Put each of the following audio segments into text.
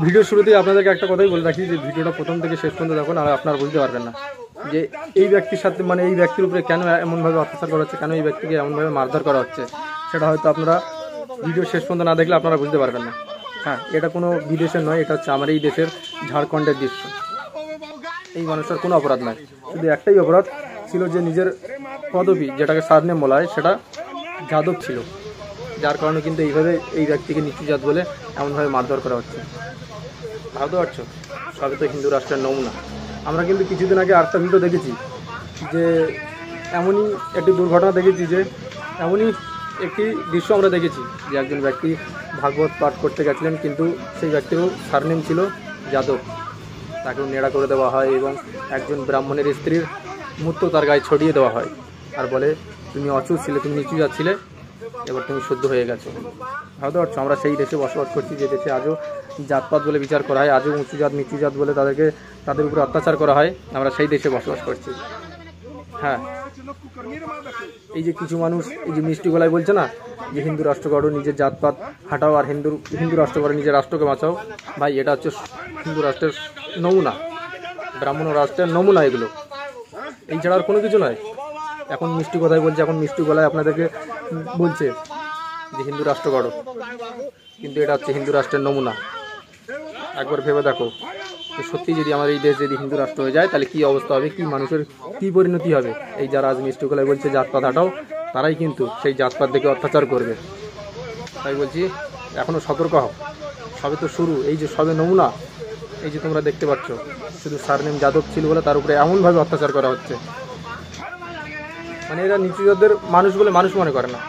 Video শুরুতেই আপনাদেরকে একটা কথাই বলে রাখি যে ভিডিওটা প্রথম থেকে শেষ পর্যন্ত দেখুন, আর আপনারা বুঝতে পারবেন না যে এই ব্যক্তির সাথে মানে এই ব্যক্তির উপরে কেন এমনভাবে অত্যাচার করা হচ্ছে, কেন এই ব্যক্তিকে এমনভাবে মারধর করা হচ্ছে, সেটা হয়তো আপনারা ভিডিও শেষ পর্যন্ত না দেখলে আপনারা বুঝতে পারবেন না। হ্যাঁ, এটা কোনো বিদেশের নয়, এটা হচ্ছে আমার এই দেশের ঝাড়খণ্ডের দৃশ্য। এই মানুষটার কোনো অপরাধ নয়, শুধু একটাই অপরাধ ছিল যে নিজের পদবি যেটাকে সারনেম বলা হয় সেটা যাদব ছিল, যার কারণে কিন্তু এইভাবে এই ব্যক্তিকে নিচু জাত বলে এমনভাবে মারধর করা হচ্ছে। ভাবতে পারছো, সবে তো হিন্দু রাষ্ট্রের নমুনা। আমরা কিন্তু কিছুদিন আগে আরেকটা ভিডিও দেখেছি যে এমনই একটি দুর্ঘটনা দেখেছি, যে এমনই একটি দৃশ্য আমরা দেখেছি যে একজন ব্যক্তি ভাগবত পাঠ করতে গেছিলেন, কিন্তু সেই ব্যক্তিরও সারনেম ছিল যাদব। তাকেও নেড়া করে দেওয়া হয় এবং একজন ব্রাহ্মণের স্ত্রীর মূত্র তার গায়ে ছড়িয়ে দেওয়া হয়, আর বলে তুমি অচুত ছিলে, তুমি নিচু জাত ছিলে, এবার তুমি শুদ্ধ হয়ে গেছো। ভাবতে পারছো, আমরা সেই দেশে বসবাস করছি যে দেশে আজও জাতপাত বলে বিচার করা হয়, আজও উঁচু জাত নিচু জাত বলে তাদের উপরে অত্যাচার করা হয়। আমরা সেই দেশে বসবাস করছি। হ্যাঁ, এই যে কিছু মানুষ এই যে মিষ্টি গলায় বলছে না যে হিন্দু রাষ্ট্র গড়ো, নিজের জাতপাত হাঁটাও, আর হিন্দু রাষ্ট্র গড়ো, নিজের রাষ্ট্রকে বাঁচাও। ভাই, এটা হচ্ছে হিন্দু রাষ্ট্রের নমুনা, ব্রাহ্মণ রাষ্ট্রের নমুনা এগুলো, এই ছাড়া আর কোনো কিছু নয়। এখন মিষ্টি কথাই বলছে, এখন মিষ্টি গলায় আপনাদেরকে বলছে যে হিন্দু রাষ্ট্র গড়ো, কিন্তু এটা হচ্ছে হিন্দু রাষ্ট্রের নমুনা। একবার ভেবে দেখো যে সত্যি যদি আমার এই দেশ যদি হিন্দু রাষ্ট্র হয়ে যায় তাহলে কী অবস্থা হবে, কি মানুষের কী পরিণতি হবে। এই যারা আজ মিষ্টি গলায় বলছে জাতপাত হাঁটাও, তারাই কিন্তু সেই জাতপাত দেখে অত্যাচার করবে। তাই বলছি, এখনও সতর্ক হও, সবে তো শুরু, এই যে সবে নমুনা। এই যে তোমরা দেখতে পাচ্ছ, শুধু সারনেম যাদব ছিল বলে তার উপরে এমনভাবে অত্যাচার করা হচ্ছে। মানে এরা নিচু জাতের মানুষ বলে মানুষ মনে করে না,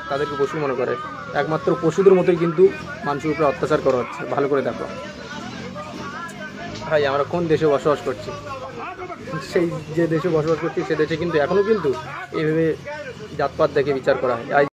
তাদেরকে পশু মনে করে। একমাত্র পশুদের মতোই কিন্তু মানুষের উপরে অত্যাচার করা হচ্ছে। ভালো করে দেখো ভাই, আমরা কোন দেশে বসবাস করছি? সেই যে দেশে বসবাস করছি সে দেশে কিন্তু এখনও কিন্তু এইভাবে জাতপাত দেখে বিচার করা হয়।